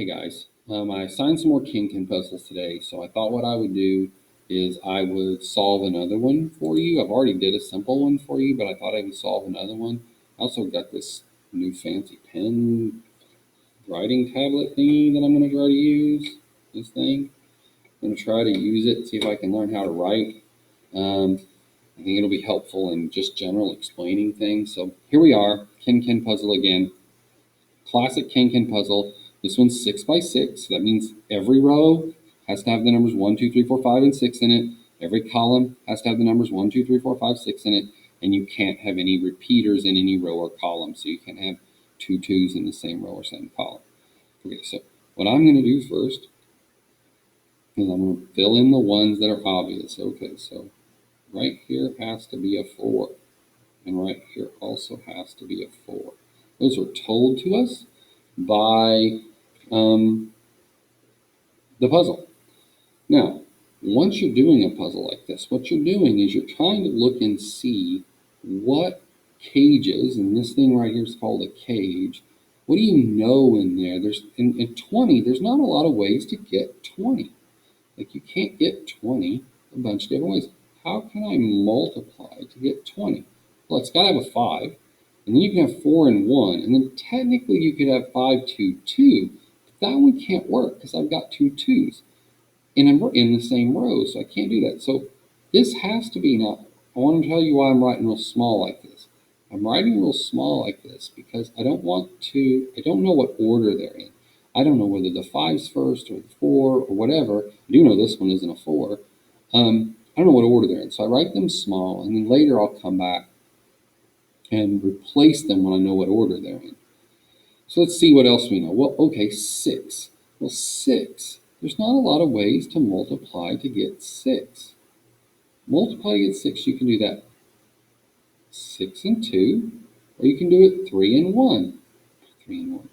Hey guys, I assigned some more KenKen puzzles today, so I thought what I would do is I would solve another one for you. I've already did a simple one for you, but I thought I would solve another one. I also got this new fancy pen writing tablet thingy that I'm going to try to use. This thing, I'm going to try to use it, see if I can learn how to write. I think it'll be helpful in just general explaining things. So here we are, KenKen puzzle again. Classic KenKen puzzle. This one's 6 by 6. So that means every row has to have the numbers 1, 2, 3, 4, 5, and 6 in it. Every column has to have the numbers 1, 2, 3, 4, 5, 6 in it. And you can't have any repeaters in any row or column. So you can't have two twos in the same row or same column. Okay, so what I'm going to do first is I'm going to fill in the ones that are obvious. Okay, so right here has to be a 4. And right here also has to be a 4. Those are told to us by the puzzle. Now, once you're doing a puzzle like this, what you're doing is you're trying to look and see what cages, and this thing right here is called a cage. What do you know in there? There's in 20, there's not a lot of ways to get 20. Like you can't get 20 a bunch of different ways. How can I multiply to get 20? Well, it's got to have a 5, and then you can have 4 and 1, and then technically you could have 5, 2, 2, but that one can't work because I've got two 2's in the same row, so I can't do that. So this has to be, now I want to tell you why I'm writing real small like this. I'm writing real small like this because I don't know what order they're in. I don't know whether the 5's first or the 4 or whatever. I do know this one isn't a 4. I don't know what order they're in. So I write them small, and then later I'll come back and replace them when I know what order they're in. So let's see what else we know. Well, okay, 6. Well, 6, there's not a lot of ways to multiply to get 6. Multiply to get 6, you can do that 6 and 2, or you can do it 3 and 1. 3 and 1.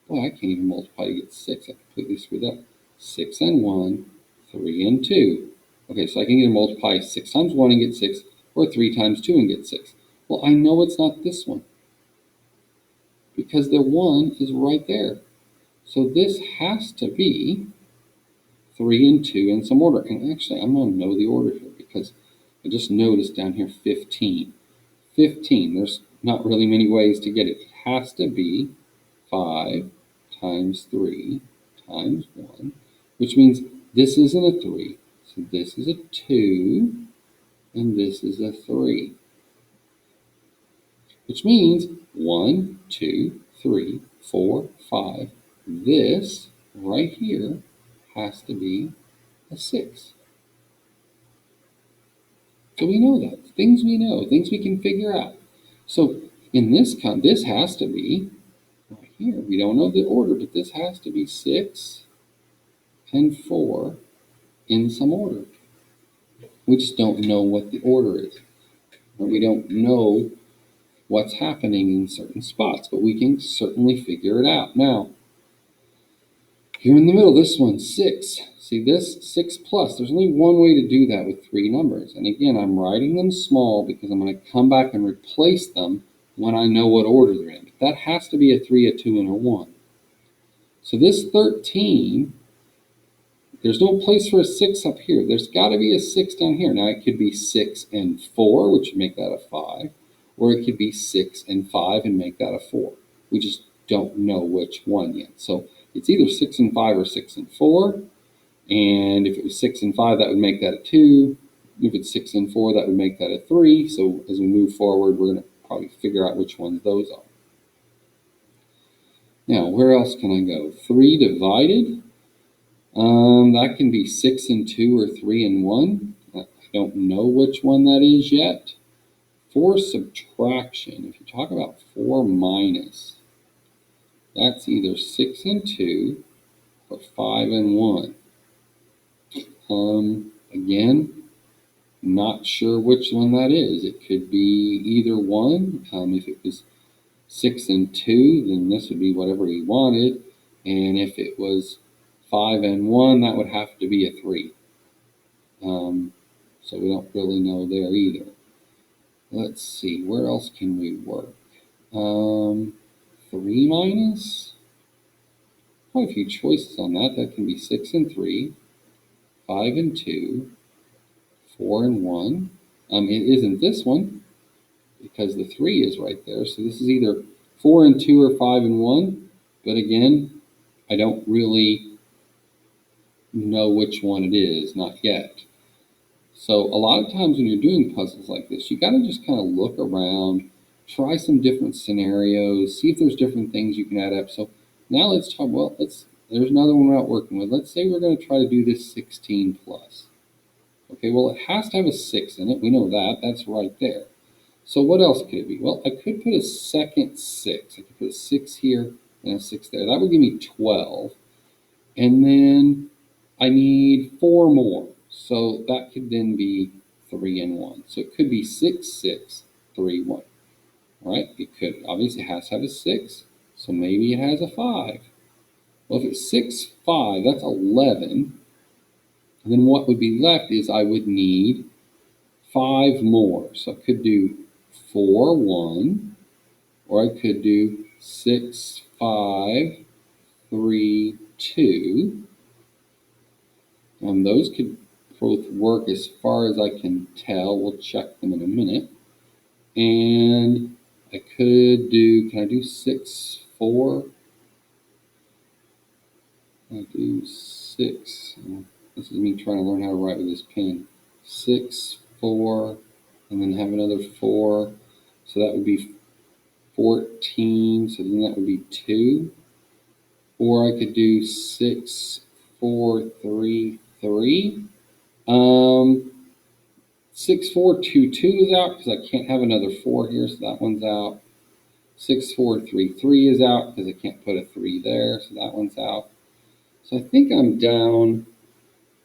Boy, I can't even multiply to get 6. I completely screwed up. 6 and 1, 3 and 2. Okay, so I can either multiply 6 times 1 and get 6, or 3 times 2 and get 6. Well, I know it's not this one, because the 1 is right there. So this has to be 3 and 2 in some order. And actually, I'm going to know the order here because I just noticed down here 15. 15, there's not really many ways to get it. It has to be 5 times 3 times 1, which means this isn't a 3. So this is a 2, and this is a 3. Which means 1, 2, 3, 4, 5. This right here has to be a 6. So we know that. Things we know, things we can figure out. So in this has to be right here. We don't know the order, but this has to be 6 and 4 in some order. We just don't know what the order is. Or we don't know what's happening in certain spots, but we can certainly figure it out. Now, here in the middle, this one, 6. See this? 6 plus. There's only one way to do that with 3 numbers. And again, I'm writing them small because I'm going to come back and replace them when I know what order they're in. But that has to be a 3, a 2, and a 1. So this 13, there's no place for a 6 up here. There's got to be a 6 down here. Now, it could be 6 and 4, which would make that a 5. Or it could be 6 and 5 and make that a 4. We just don't know which one yet. So it's either 6 and 5 or 6 and 4. And if it was 6 and 5, that would make that a 2. If it's 6 and 4, that would make that a 3. So as we move forward, we're going to probably figure out which ones those are. Now, where else can I go? 3 divided. That can be 6 and 2 or 3 and 1. I don't know which one that is yet. 4 subtraction. If you talk about 4 minus, that's either 6 and 2 or 5 and 1. Again, not sure which one that is. It could be either one. If it was 6 and 2, then this would be whatever he wanted. And if it was 5 and 1, that would have to be a 3. So we don't really know there either. Let's see, where else can we work? 3 minus? quite a few choices on that. That can be 6 and 3, 5 and 2, 4 and 1. It isn't this one because the 3 is right there. So this is either 4 and 2 or 5 and 1. But again, I don't really know which one it is, not yet. So a lot of times when you're doing puzzles like this, you got to just kind of look around, try some different scenarios, see if there's different things you can add up. So now let's talk, there's another one we're not working with. Let's say we're going to try to do this 16 plus. Okay, well, it has to have a 6 in it. We know that. That's right there. So what else could it be? Well, I could put a second 6. I could put a 6 here and a 6 there. That would give me 12. And then I need 4 more. So that could then be 3 and 1. So it could be 6, 6, 3, 1. All right? It could, obviously it has to have a 6. So maybe it has a 5. Well, if it's 6, 5, that's 11. And then what would be left is I would need 5 more. So I could do 4, 1, or I could do 6, 5, 3, 2. Those could both work as far as I can tell. We'll check them in a minute. And I could do, can I do 6, 4? I do 6. This is me trying to learn how to write with this pen. 6, 4, and then have another 4. So that would be 14. So then that would be 2. Or I could do 6, 4, 3, 3. 6, 4, 2, 2 is out because I can't have another 4 here, so that one's out. 6, 4, 3, 3 is out because I can't put a 3 there, so that one's out. So I think I'm down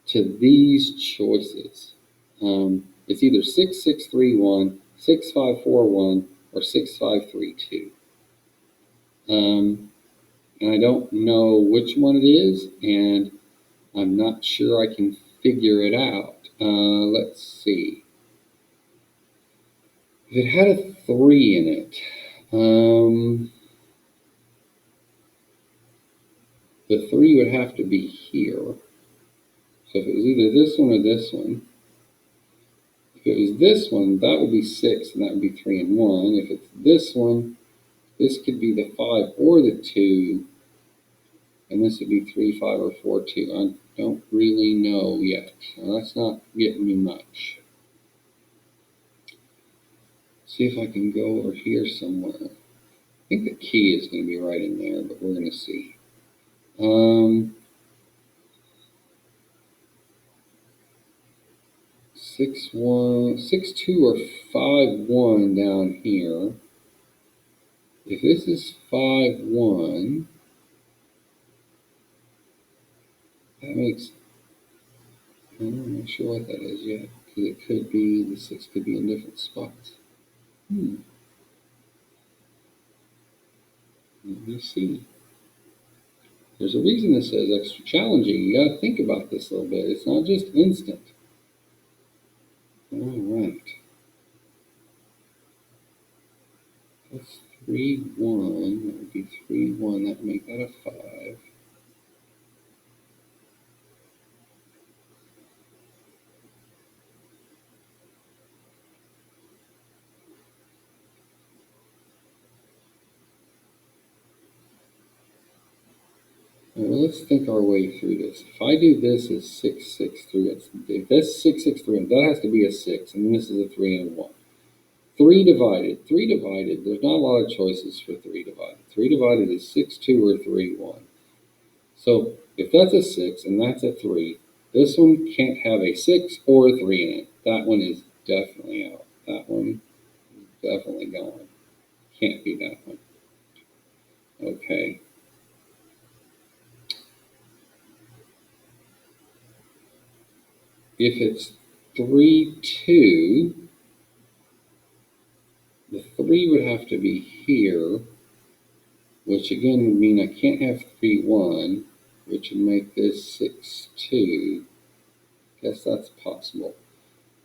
to these choices. It's either 6, 6, 3, 1, 6, 5, 4, 1, or 6, 5, 3, 2. And I don't know which one it is, and I'm not sure I can figure it out. Let's see. If it had a 3 in it, the 3 would have to be here. So if it was either this one or this one, if it was this one, that would be 6, and that would be 3 and 1. If it's this one, this could be the 5 or the 2, and this would be 3, 5, or 4, 2. I don't really know yet. So that's not getting me much. See if I can go over here somewhere. I think the key is going to be right in there, but we're going to see. 6, 1, 6, 2, or 5, 1 down here. If this is 5, 1, that makes, I'm not sure what that is yet, because it could be, the 6 could be in different spots. Let me see. There's a reason this says extra challenging. You got to think about this a little bit. It's not just instant. All right. That's 3, 1. That would be 3, 1. That would make that a 5. Well, let's think our way through this. If I do this as 6, 6, 3, if that's 6, 6, 3, that has to be a 6, and this is a 3 and a 1. 3 divided. 3 divided, there's not a lot of choices for 3 divided. 3 divided is 6, 2, or 3, 1. So if that's a 6 and that's a 3, this one can't have a 6 or a 3 in it. That one is definitely out. That one is definitely gone. Can't be that one. Okay. If it's 3, 2, the 3 would have to be here, which again would mean I can't have 3, 1, which would make this 6, 2. Guess that's possible.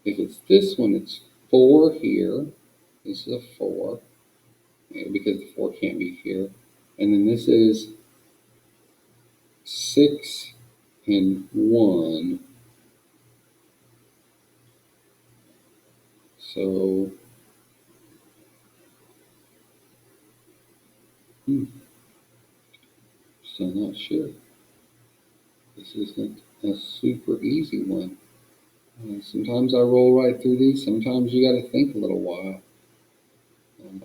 If it's this one, it's 4 here. This is a 4, because the 4 can't be here. And then this is 6 and 1. So, still not sure. This isn't a super easy one. Sometimes I roll right through these. Sometimes you got to think a little while.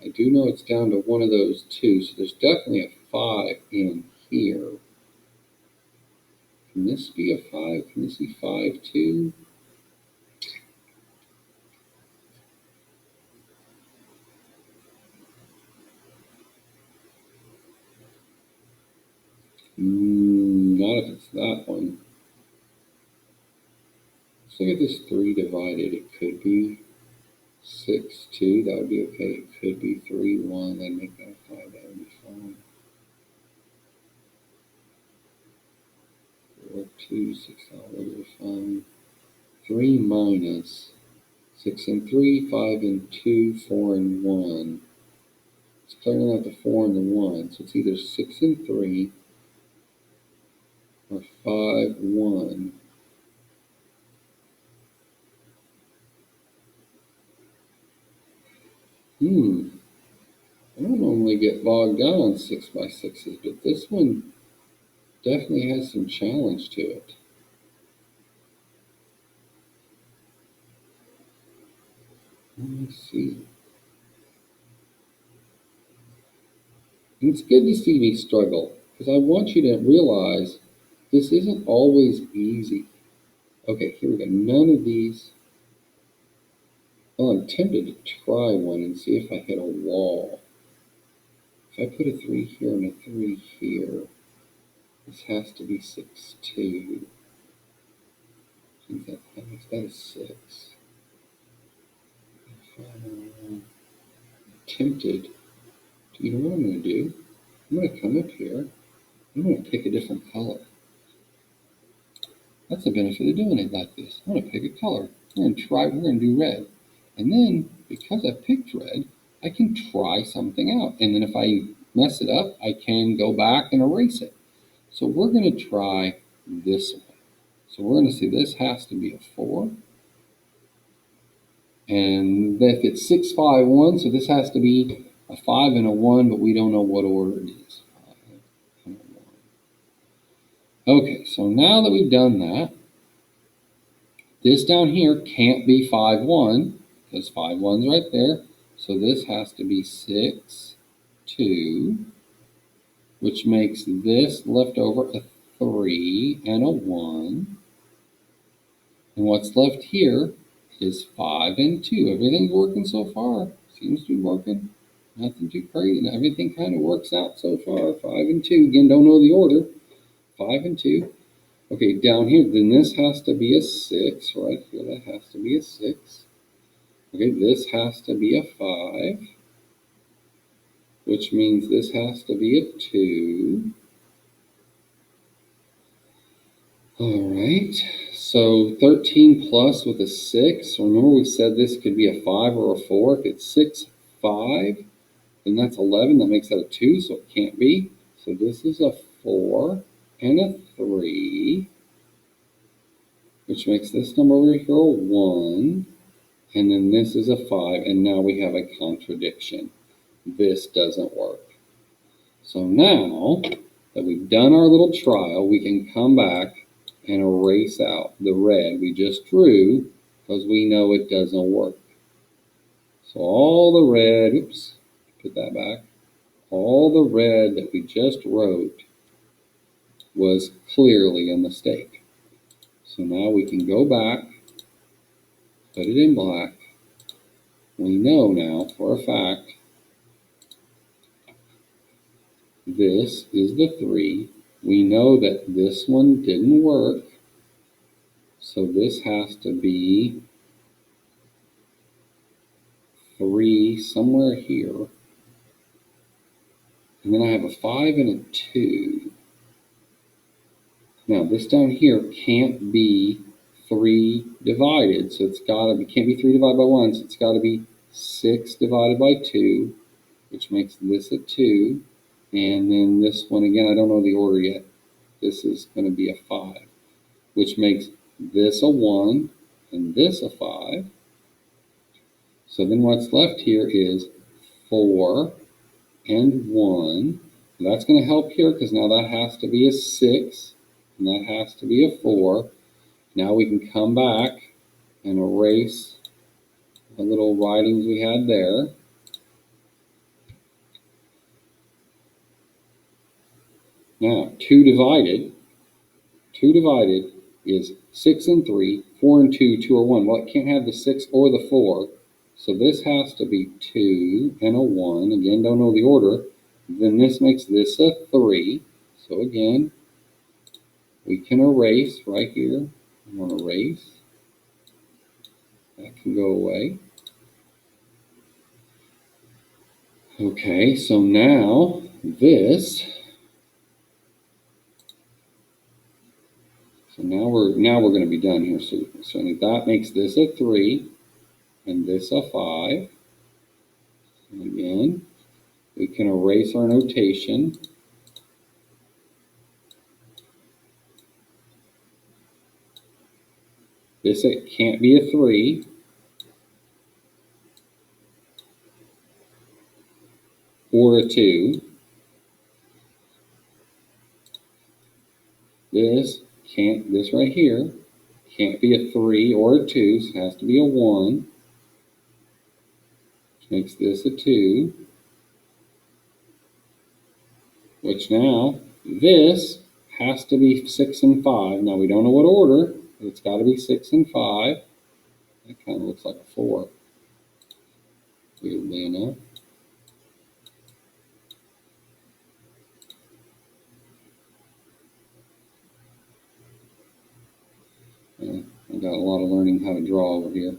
I do know it's down to one of those two, so there's definitely a 5 in here. Can this be a 5? Can this be 5 too? Not if it's that one. Let's look at this 3 divided. It could be 6, 2. That would be okay. It could be 3, 1. Then make that 5. That would be fine. 4, 2, 6. That would be fine. 3 minus 6 and 3, 5 and 2, 4 and 1. It's clearing out the 4 and the 1. So it's either 6 and 3 or 5, 1. I don't normally get bogged down on 6 by 6s, but this one definitely has some challenge to it. Let me see. And it's good to see me struggle, because I want you to realize this isn't always easy. Okay, here we go. None of these. Well, I'm tempted to try one and see if I hit a wall. If I put a 3 here and a 3 here, this has to be 6, 2. That is 6. I'm tempted. You know what I'm going to do? I'm going to come up here. I'm going to pick a different color. That's the benefit of doing it like this. I'm going to pick a color. We're going to do red. And then, because I picked red, I can try something out. And then if I mess it up, I can go back and erase it. So we're going to try this one. So we're going to see this has to be a 4. And if it's 6, 5, 1, so this has to be a 5 and a 1, but we don't know what order it is. 5 and a 1. Okay, so now that we've done that, this down here can't be 5, 1, because 5, 1's right there. So this has to be 6, 2, which makes this left over a 3 and a 1. And what's left here is 5 and 2. Everything's working so far. Seems to be working. Nothing too crazy. Everything kind of works out so far. 5 and 2. Again, don't know the order. 5 and 2. Okay, down here, then this has to be a 6. Right here, that has to be a 6. Okay, this has to be a 5. Which means this has to be a 2. Alright, so 13 plus with a 6. Remember we said this could be a 5 or a 4. If it's 6, 5, then that's 11. That makes that a 2, so it can't be. So this is a 4 and a 3, which makes this number over here a 1. And then this is a 5, and now we have a contradiction. This doesn't work. So now that we've done our little trial, we can come back and erase out the red we just drew because we know it doesn't work. So all the red, oops, put that back, all the red that we just wrote was clearly a mistake. So now we can go back, put it in black. We know now for a fact this is the 3. We know that this one didn't work. So this has to be 3 somewhere here. And then I have a 5 and a 2. Now this down here can't be 3 divided. So it can't be 3 divided by 1. So it's got to be 6 divided by 2, which makes this a 2. And then this one, again, I don't know the order yet. this is going to be a 5, which makes this a 1 and this a 5. So then what's left here is 4 and 1. That's going to help here because now that has to be a 6 and that has to be a 4. Now we can come back and erase the little writings we had there. Now 2 divided is 6 and 3, 4 and 2, 2 or 1. Well, it can't have the 6 or the 4. So this has to be 2 and a 1. Again, don't know the order. Then this makes this a 3. So again, we can erase right here. I'm going to erase. That can go away. Okay, so now this. So now we're going to be done here. So that makes this a 3 and this a 5. And again, we can erase our notation. This it can't be a 3. Or a 2. This right here can't be a 3 or a 2, so it has to be a 1. Which makes this a 2. Which now, this has to be 6 and 5. Now we don't know what order, but it's got to be 6 and 5. That kind of looks like a 4, weirdly enough. I got a lot of learning how to draw over here.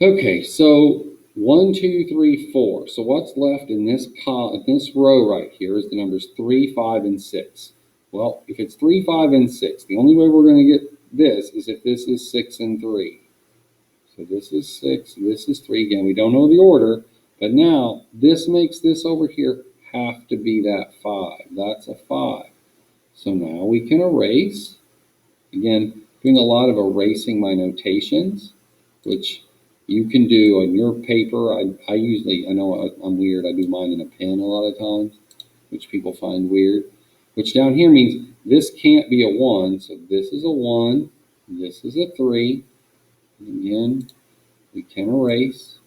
Okay, so 1, 2, 3, 4. So what's left in this row right here is the numbers 3, 5, and 6. Well, if it's 3, 5, and 6, the only way we're going to get this is if this is 6 and 3. So this is 6, this is 3. Again, we don't know the order, but now this makes this over here have to be that 5. That's a 5. So now we can erase. Again, doing a lot of erasing my notations, which you can do on your paper. I usually, I know I'm weird, I do mine in a pen a lot of times, which people find weird. Which down here means this can't be a 1, so this is a 1, this is a 3. And again, we can erase.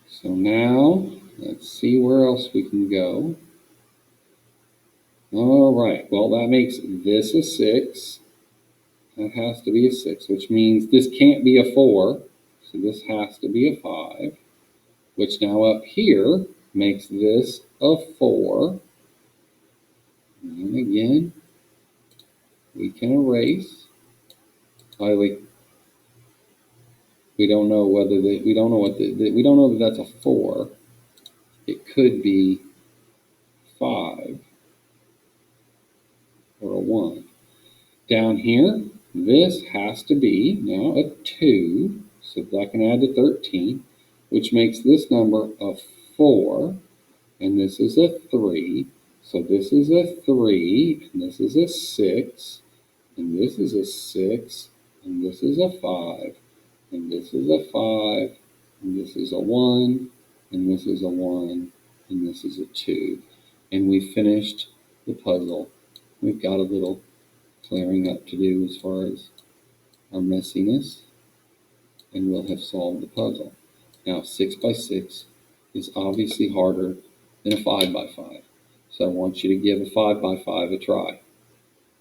So now, let's see where else we can go. All right, well, that makes this a 6. That has to be a 6, which means this can't be a 4. So this has to be a 5, which now up here makes this a 4. And again, we can erase. By the way, we don't know whether we don't know that that's a 4. It could be 5 or a 1. Down here, this has to be now a 2. So that can add to 13, which makes this number a 4. And this is a 3. So this is a 3, and this is a 6, and this is a 6, and this is a 5, and this is a 5, and this is a 1, and this is a 1, and this is a 2. And we finished the puzzle. We've got a little clearing up to do as far as our messiness, and we'll have solved the puzzle. Now 6 by 6 is obviously harder than a 5 by 5. So I want you to give a 5 by 5 a try.